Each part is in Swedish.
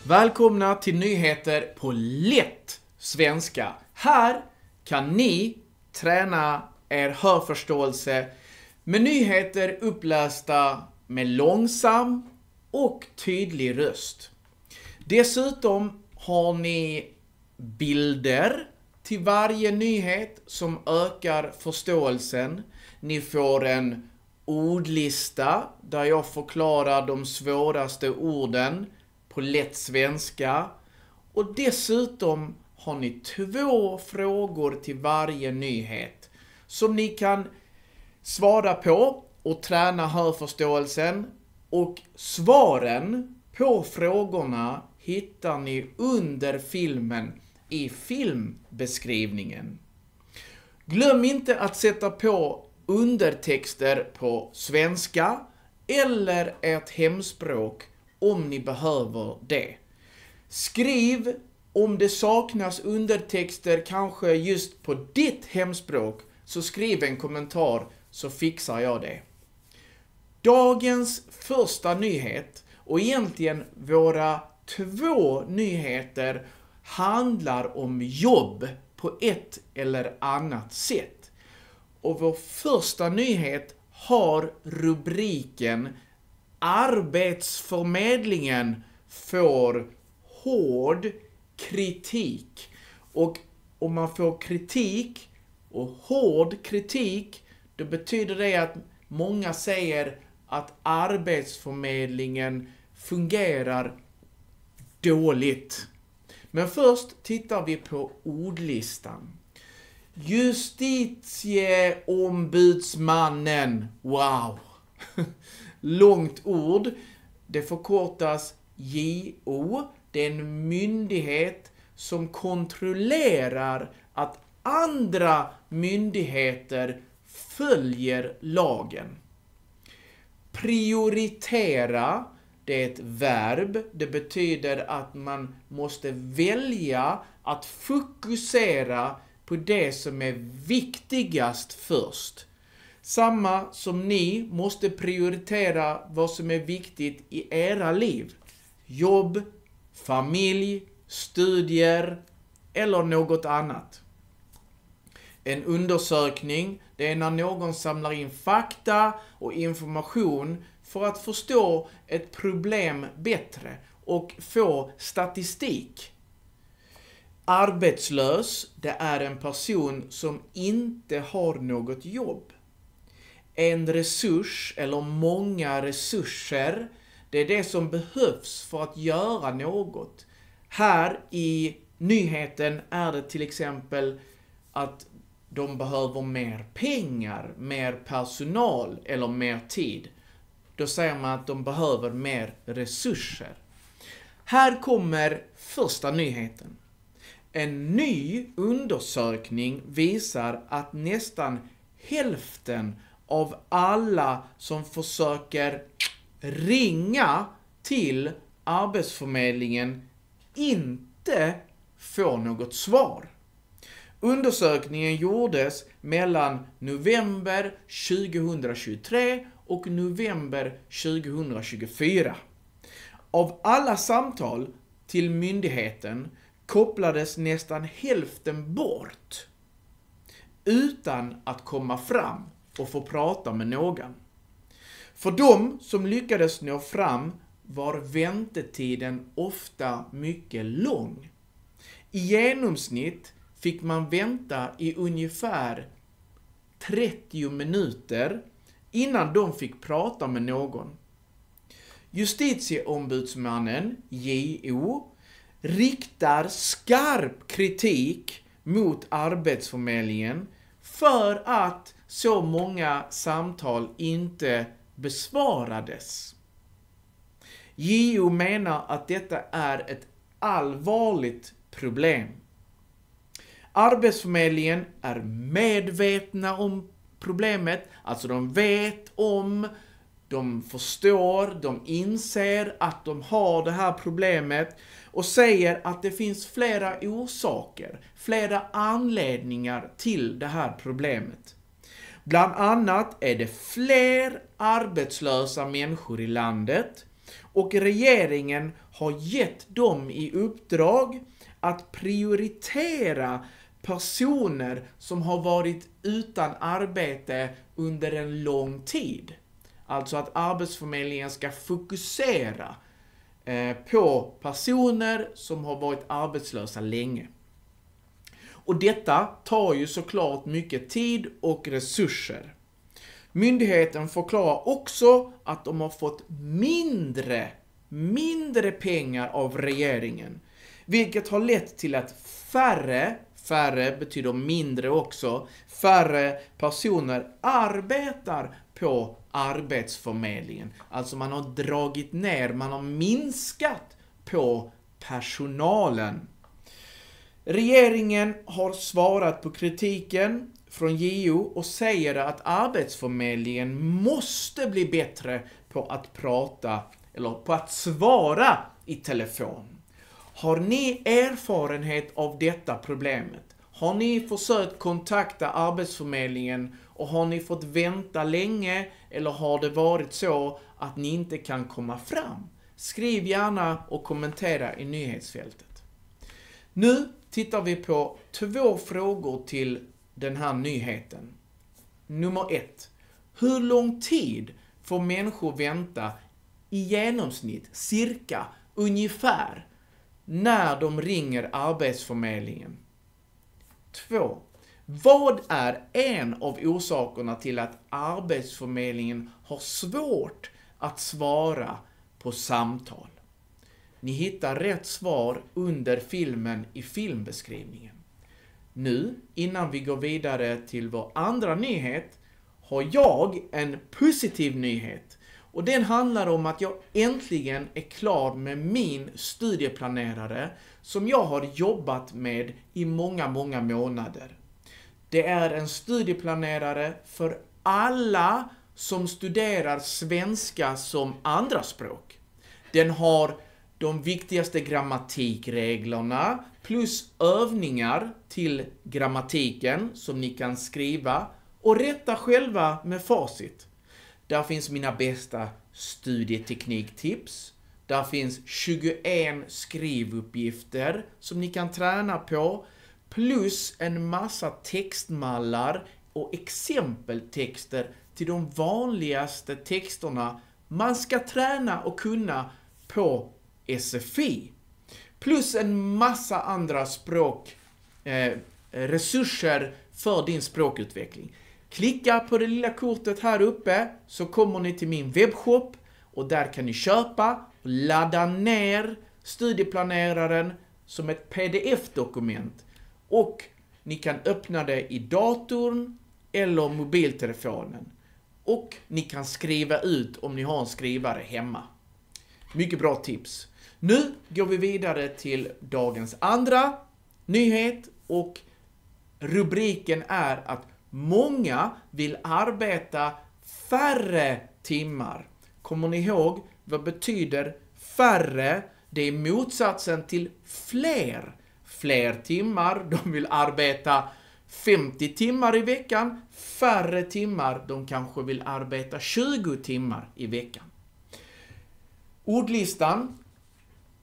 Välkomna till nyheter på lätt svenska. Här kan ni träna er hörförståelse med nyheter upplästa med långsam och tydlig röst. Dessutom har ni bilder till varje nyhet som ökar förståelsen. Ni får en ordlista där jag förklarar de svåraste orden på lätt svenska. Och dessutom har ni 2 frågor till varje nyhet som ni kan svara på och träna hörförståelsen. Och svaren på frågorna hittar ni under filmen i filmbeskrivningen. Glöm inte att sätta på undertexter på svenska eller ert hemspråk om ni behöver det. Skriv om det saknas undertexter kanske just på ditt hemspråk, så skriv en kommentar så fixar jag det. Dagens första nyhet, och egentligen våra 2 nyheter, handlar om jobb på ett eller annat sätt. Och vår första nyhet har rubriken Arbetsförmedlingen får hård kritik. Och om man får kritik och hård kritik, då betyder det att många säger att arbetsförmedlingen fungerar dåligt. Men först tittar vi på ordlistan. Justitieombudsmannen. Wow! Långt ord. Det förkortas JO. Det är en myndighet som kontrollerar att andra myndigheter följer lagen. Prioritera, det är ett verb. Det betyder att man måste välja att fokusera på det som är viktigast först. Samma som ni måste prioritera vad som är viktigt i era liv. Jobb, familj, studier eller något annat. En undersökning, det är när någon samlar in fakta och information för att förstå ett problem bättre och få statistik. Arbetslös, det är en person som inte har något jobb. En resurs eller många resurser, det är det som behövs för att göra något. Här i nyheten är det till exempel att de behöver mer pengar, mer personal eller mer tid. Då säger man att de behöver mer resurser. Här kommer första nyheten. En ny undersökning visar att nästan hälften av alla som försöker ringa till Arbetsförmedlingen inte får något svar. Undersökningen gjordes mellan november 2023 och november 2024. Av alla samtal till myndigheten kopplades nästan hälften bort utan att komma fram och få prata med någon. För de som lyckades nå fram var väntetiden ofta mycket lång. I genomsnitt fick man vänta i ungefär 30 minuter innan de fick prata med någon. Justitieombudsmannen, JO, riktar skarp kritik mot Arbetsförmedlingen för att så många samtal inte besvarades. JO menar att detta är ett allvarligt problem. Arbetsförmedlingen är medvetna om problemet, alltså de vet om, de förstår, de inser att de har det här problemet och säger att det finns flera orsaker, flera anledningar till det här problemet. Bland annat är det fler arbetslösa människor i landet. Och regeringen har gett dem i uppdrag att prioritera personer som har varit utan arbete under en lång tid. Alltså att Arbetsförmedlingen ska fokusera på personer som har varit arbetslösa länge. Och detta tar ju såklart mycket tid och resurser. Myndigheten förklarar också att de har fått mindre pengar av regeringen. Vilket har lett till att färre betyder mindre också, färre personer arbetar på Arbetsförmedlingen. Alltså man har dragit ner, man har minskat på personalen. Regeringen har svarat på kritiken från JO och säger att Arbetsförmedlingen måste bli bättre på att prata eller på att svara i telefon. Har ni erfarenhet av detta problemet? Har ni försökt kontakta Arbetsförmedlingen och har ni fått vänta länge eller har det varit så att ni inte kan komma fram? Skriv gärna och kommentera i nyhetsfältet. Nu tittar vi på 2 frågor till den här nyheten. Nummer 1. Hur lång tid får människor vänta i genomsnitt, cirka, ungefär, när de ringer Arbetsförmedlingen? 2. Vad är en av orsakerna till att Arbetsförmedlingen har svårt att svara på samtal? Ni hittar rätt svar under filmen i filmbeskrivningen. Nu, innan vi går vidare till vår andra nyhet, har jag en positiv nyhet. Och den handlar om att jag äntligen är klar med min studieplanerare som jag har jobbat med i många månader. Det är en studieplanerare för alla som studerar svenska som andraspråk. Den har de viktigaste grammatikreglerna plus övningar till grammatiken som ni kan skriva och rätta själva med facit. Där finns mina bästa studietekniktips. Där finns 21 skrivuppgifter som ni kan träna på. Plus en massa textmallar och exempeltexter till de vanligaste texterna man ska träna och kunna på SFI. Plus en massa andra resurser för din språkutveckling. Klicka på det lilla kortet här uppe så kommer ni till min webbshop och där kan ni köpa och ladda ner studieplaneraren som ett PDF-dokument och ni kan öppna det i datorn eller mobiltelefonen och ni kan skriva ut om ni har en skrivare hemma. Mycket bra tips. Nu går vi vidare till dagens andra nyhet och rubriken är att många vill arbeta färre timmar. Kommer ni ihåg vad betyder färre? Det är motsatsen till fler. Fler timmar, de vill arbeta 50 timmar i veckan. Färre timmar, de kanske vill arbeta 20 timmar i veckan. Ordlistan,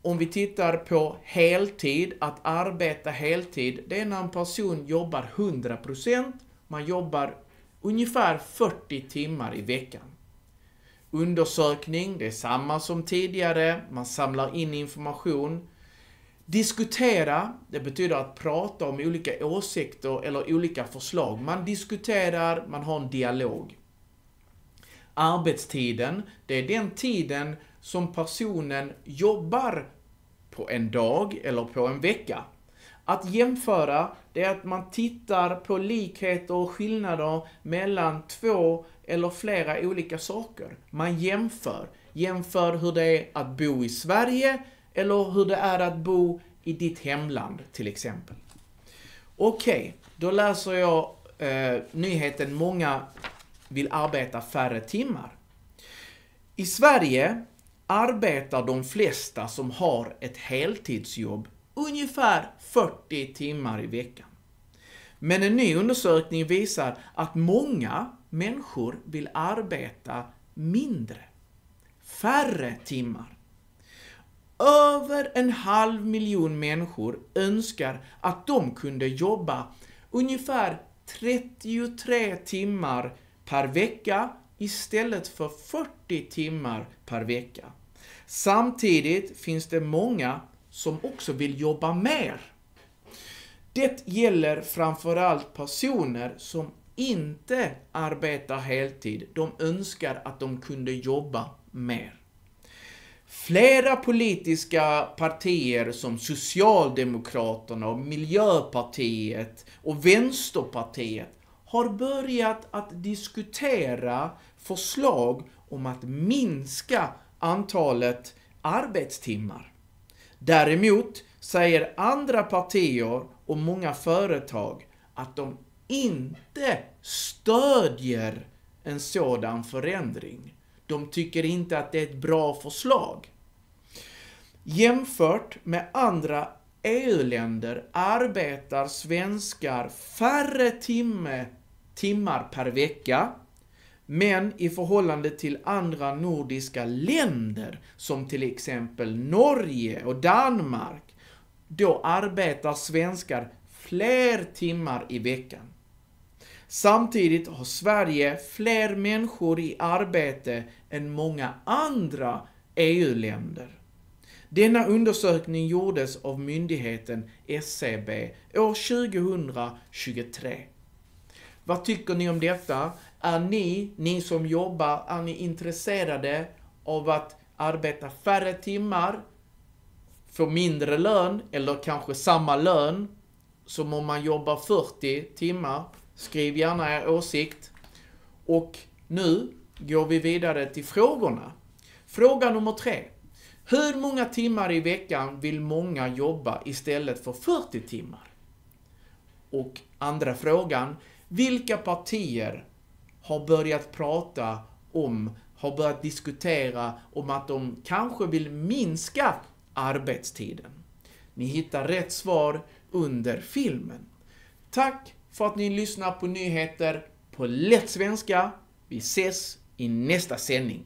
om vi tittar på heltid, att arbeta heltid, det är när en person jobbar 100%, man jobbar ungefär 40 timmar i veckan. Undersökning, det är samma som tidigare, man samlar in information. Diskutera, det betyder att prata om olika åsikter eller olika förslag. Man diskuterar, man har en dialog. Arbetstiden, det är den tiden som personen jobbar på en dag eller på en vecka. Att jämföra, det är att man tittar på likheter och skillnader mellan 2 eller flera olika saker. Man jämför hur det är att bo i Sverige eller hur det är att bo i ditt hemland till exempel. Okej, då läser jag nyheten många vill arbeta färre timmar. I Sverige arbetar de flesta som har ett heltidsjobb ungefär 40 timmar i veckan. Men en ny undersökning visar att många människor vill arbeta mindre. färre timmar. Över 500 000 människor önskar att de kunde jobba ungefär 33 timmar per vecka istället för 40 timmar per vecka. Samtidigt finns det många som också vill jobba mer. Det gäller framförallt personer som inte arbetar heltid. De önskar att de kunde jobba mer. Flera politiska partier som Socialdemokraterna och Miljöpartiet och Vänsterpartiet har börjat att diskutera förslag om att minska antalet arbetstimmar. Däremot säger andra partier och många företag att de inte stödjer en sådan förändring. De tycker inte att det är ett bra förslag. Jämfört med andra EU-länder arbetar svenskar färre timmar per vecka, men i förhållande till andra nordiska länder, som till exempel Norge och Danmark, då arbetar svenskar fler timmar i veckan. Samtidigt har Sverige fler människor i arbete än många andra EU-länder. Denna undersökning gjordes av myndigheten SCB år 2023. Vad tycker ni om detta? Är ni som jobbar, är ni intresserade av att arbeta färre timmar, få mindre lön eller kanske samma lön som om man jobbar 40 timmar? Skriv gärna er åsikt. Och nu går vi vidare till frågorna. Fråga nummer 3. Hur många timmar i veckan vill många jobba istället för 40 timmar? Och andra frågan. Vilka partier har börjat diskutera om att de kanske vill minska arbetstiden? Ni hittar rätt svar under filmen. Tack för att ni lyssnar på nyheter på lätt svenska. Vi ses i nästa sändning.